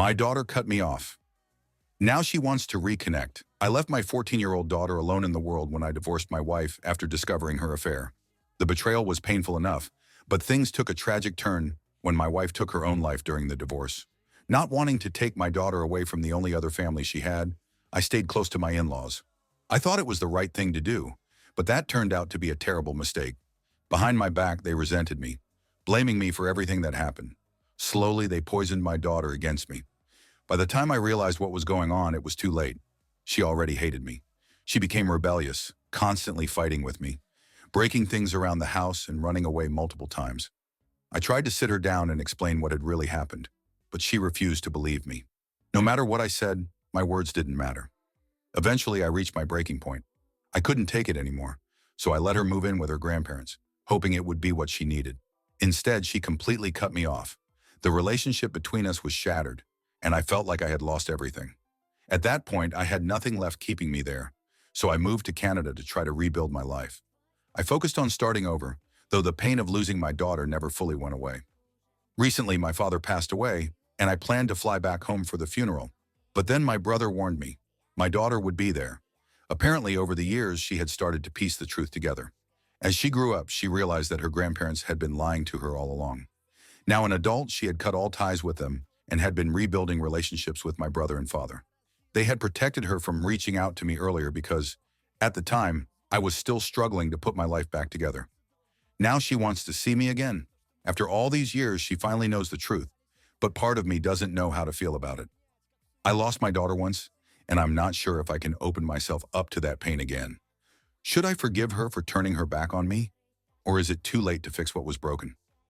My daughter cut me off. Now she wants to reconnect. I left my 14-year-old daughter alone in the world when I divorced my wife after discovering her affair. The betrayal was painful enough, but things took a tragic turn when my wife took her own life during the divorce. Not wanting to take my daughter away from the only other family she had, I stayed close to my in-laws. I thought it was the right thing to do, but that turned out to be a terrible mistake. Behind my back, they resented me, blaming me for everything that happened. Slowly, they poisoned my daughter against me. By the time I realized what was going on, it was too late. She already hated me. She became rebellious, constantly fighting with me, breaking things around the house and running away multiple times. I tried to sit her down and explain what had really happened, but she refused to believe me. No matter what I said, my words didn't matter. Eventually, I reached my breaking point. I couldn't take it anymore, so I let her move in with her grandparents, hoping it would be what she needed. Instead, she completely cut me off. The relationship between us was shattered, and I felt like I had lost everything. At that point, I had nothing left keeping me there, so I moved to Canada to try to rebuild my life. I focused on starting over, though the pain of losing my daughter never fully went away. Recently, my father passed away, and I planned to fly back home for the funeral. But then my brother warned me. My daughter would be there. Apparently, over the years, she had started to piece the truth together. As she grew up, she realized that her grandparents had been lying to her all along. Now an adult, she had cut all ties with them and had been rebuilding relationships with my brother and father. They had protected her from reaching out to me earlier because, at the time, I was still struggling to put my life back together. Now she wants to see me again. After all these years, she finally knows the truth, but part of me doesn't know how to feel about it. I lost my daughter once, and I'm not sure if I can open myself up to that pain again. Should I forgive her for turning her back on me? Or is it too late to fix what was broken?